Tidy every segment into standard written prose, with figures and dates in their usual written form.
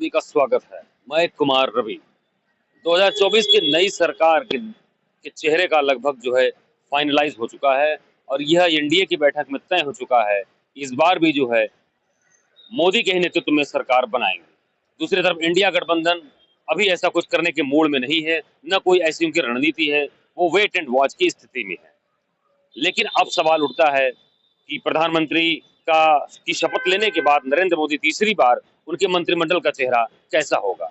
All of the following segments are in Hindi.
सभी का स्वागत है। मैं कुमार रवि। 2024 की नई सरकार के चेहरे का लगभग जो है फाइनलाइज हो चुका है और यह एनडीए की बैठक में तय हो चुका है। इस बार भी जो है मोदी के ही नेतृत्व में सरकार बनाएंगे। दूसरी तरफ इंडिया गठबंधन अभी ऐसा कुछ करने के मूड में नहीं है, न कोई ऐसी उनकी रणनीति है, वो वेट एंड वॉच की स्थिति में है। लेकिन अब सवाल उठता है कि प्रधानमंत्री का की शपथ लेने के बाद नरेंद्र मोदी तीसरी बार उनके मंत्रिमंडल का चेहरा कैसा होगा।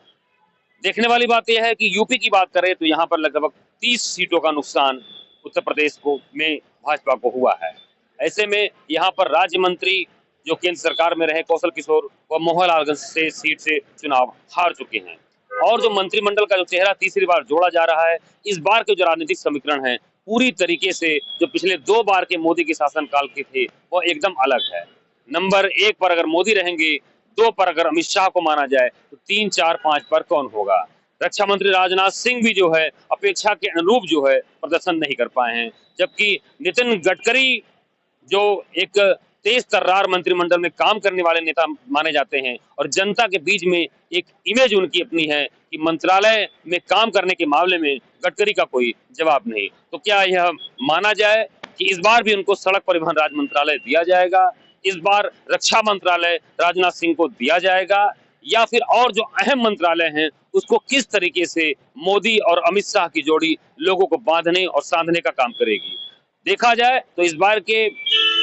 देखने वाली बात यह है कि यूपी की बात करें तो यहाँ पर लगभग 30 सीटों का नुकसान उत्तर प्रदेश को में भाजपा को हुआ है। ऐसे में यहाँ पर राज्य मंत्री जो केंद्र सरकार में रहे कौशल किशोर व मोहनलालगंज से सीट से चुनाव हार चुके हैं और जो मंत्रिमंडल का जो चेहरा तीसरी बार जोड़ा जा रहा है, इस बार के जो राजनीतिक समीकरण है पूरी तरीके से जो पिछले 2 बार के मोदी के शासनकाल के थे वो एकदम अलग है। नंबर 1 पर अगर मोदी रहेंगे, 2 पर अगर अमित शाह को माना जाए तो 3, 4, 5 पर कौन होगा। रक्षा मंत्री राजनाथ सिंह भी जो है अपेक्षा के अनुरूप जो है प्रदर्शन नहीं कर पाए हैं, जबकि नितिन गडकरी जो एक तेज तर्रार मंत्रिमंडल में काम करने वाले नेता माने जाते हैं और जनता के बीच में एक इमेज उनकी अपनी है कि मंत्रालय में काम करने के मामले में गडकरी का कोई जवाब नहीं। तो क्या यह माना जाए कि इस बार भी उनको सड़क परिवहन राज्य मंत्रालय दिया जाएगा, इस बार रक्षा मंत्रालय राजनाथ सिंह को दिया जाएगा, या फिर और जो अहम मंत्रालय हैं उसको किस तरीके से मोदी और अमित शाह की जोड़ी लोगों को बांधने और साधने का काम करेगी। देखा जाए तो इस बार के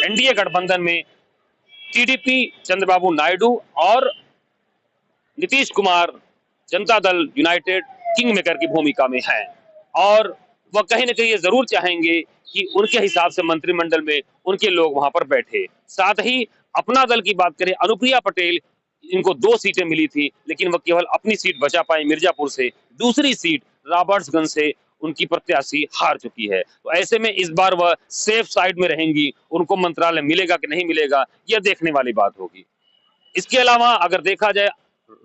एनडीए गठबंधन में टीडीपी चंद्रबाबू नायडू और Nitish Kumar Janata Dal United king maker की भूमिका में है और वह कहीं ना कहीं ये जरूर चाहेंगे कि उनके हिसाब से मंत्रिमंडल में उनके लोग वहां पर बैठे। साथ ही अपना दल की बात करें, अनुप्रिया पटेल, इनको 2 सीटें मिली थी लेकिन वह केवल अपनी सीट बचा पाए मिर्जापुर से, दूसरी सीट रॉबर्ट्सगंज से उनकी प्रत्याशी हार चुकी है। तो ऐसे में इस बार वह सेफ साइड में रहेंगी, उनको मंत्रालय मिलेगा कि नहीं मिलेगा यह देखने वाली बात होगी। इसके अलावा अगर देखा जाए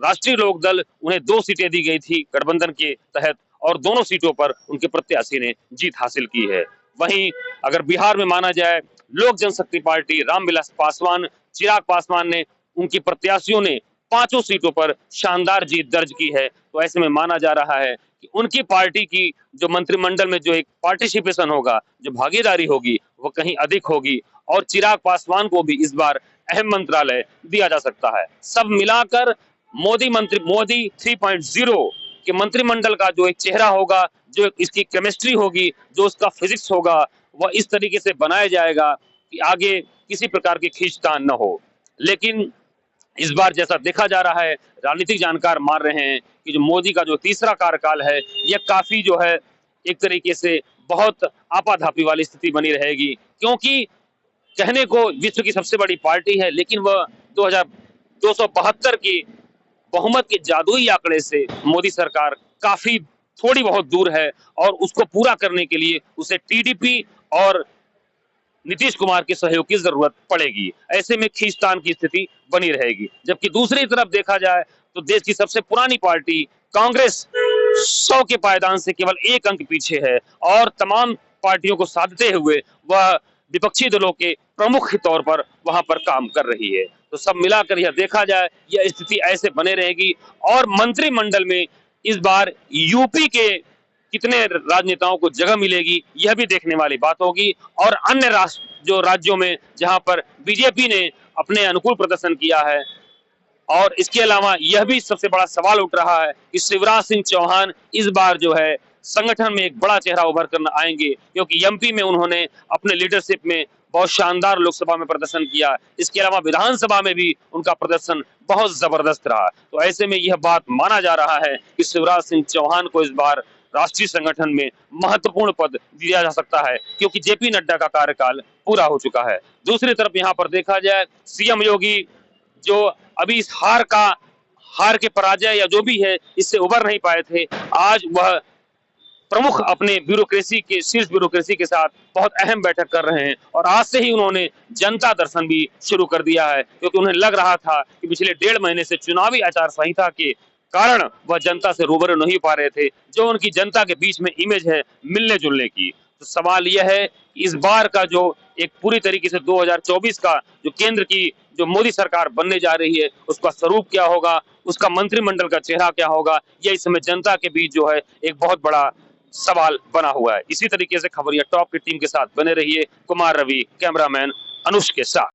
राष्ट्रीय लोक दल, उन्हें 2 सीटें दी गई थी गठबंधन के तहत और दोनों सीटों पर उनके प्रत्याशी ने जीत हासिल की है। वहीं अगर बिहार में माना जाए लोक जनशक्ति पार्टी रामविलास पासवान, चिराग पासवान ने उनकी प्रत्याशियों ने 5 सीटों पर शानदार जीत दर्ज की है। तो ऐसे में माना जा रहा है कि उनकी पार्टी की जो मंत्रिमंडल में जो एक पार्टिसिपेशन होगा, जो भागीदारी होगी वो कहीं अधिक होगी और चिराग पासवान को भी इस बार अहम मंत्रालय दिया जा सकता है। सब मिलाकर मोदी 3.0 के मंत्रिमंडल का जो एक चेहरा होगा, जो इसकी केमिस्ट्री होगी, जो उसका फिजिक्स होगा, वह इस तरीके से बनाया जाएगा कि आगे किसी प्रकार की खींचतान न हो। लेकिन इस बार जैसा देखा जा रहा है, राजनीतिक जानकार मान रहे हैं कि जो मोदी का जो तीसरा कार्यकाल है यह काफी जो है एक तरीके से बहुत आपाधापी वाली स्थिति बनी रहेगी, क्योंकि कहने को विश्व की सबसे बड़ी पार्टी है लेकिन वह 2272 की बहुमत के जादुई आंकड़े से मोदी सरकार काफी थोड़ी बहुत दूर है और उसको पूरा करने के लिए उसे टीडीपी और नीतीश कुमार के सहयोग की जरूरत पड़ेगी। ऐसे में खींचतान की स्थिति बनी रहेगी। जबकि दूसरी तरफ देखा जाए तो देश की सबसे पुरानी पार्टी कांग्रेस 100 के पायदान से केवल 1 अंक पीछे है और तमाम पार्टियों को साधते हुए वह विपक्षी दलों के प्रमुख के तौर पर वहां पर काम कर रही है। तो सब मिलाकर यह देखा जाए यह स्थिति ऐसे बने रहेगी और मंत्रिमंडल में इस बार यूपी के कितने राजनेताओं को जगह मिलेगी यह भी देखने वाली बात होगी और अन्य जो राज्यों में जहां पर बीजेपी ने अपने अनुकूल प्रदर्शन किया है। और इसके अलावा यह भी सबसे बड़ा सवाल उठ रहा है कि शिवराज सिंह चौहान इस बार जो है संगठन में एक बड़ा चेहरा उभर कर आएंगे, क्योंकि एमपी में उन्होंने अपने लीडरशिप में बहुत शानदार लोकसभा में प्रदर्शन किया, इसके अलावा विधानसभा में भी उनका प्रदर्शन बहुत जबरदस्त रहा। तो ऐसे में यह बात माना जा रहा है कि शिवराज सिंह चौहान को इस बार राष्ट्रीय संगठन में महत्वपूर्ण पद दिया जा सकता है, क्योंकि जेपी नड्डा का कार्यकाल पूरा हो चुका है। दूसरी तरफ यहाँ पर देखा जाए सीएम योगी जो अभी इस हार के पराजय या जो भी है इससे उबर नहीं पाए थे, आज वह प्रमुख अपने ब्यूरोक्रेसी के शीर्ष ब्यूरोक्रेसी के साथ बहुत अहम बैठक कर रहे हैं और आज से ही उन्होंने जनता दर्शन भी शुरू कर दिया है, क्योंकि उन्हें लग रहा था कि पिछले 1.5 महीने से चुनावी आचार संहिता के कारण वह जनता से रूबरू नहीं पा रहे थे, जो उनकी जनता के बीच में इमेज है मिलने जुलने की। तो सवाल यह है इस बार का जो एक पूरी तरीके से 2024 का जो केंद्र की जो मोदी सरकार बनने जा रही है उसका स्वरूप क्या होगा, उसका मंत्रिमंडल का चेहरा क्या होगा, यह इस समय जनता के बीच जो है एक बहुत बड़ा सवाल बना हुआ है। इसी तरीके से खबरिया टॉप की टीम के साथ बने रहिए। कुमार रवि, कैमरामैन अनुष के साथ।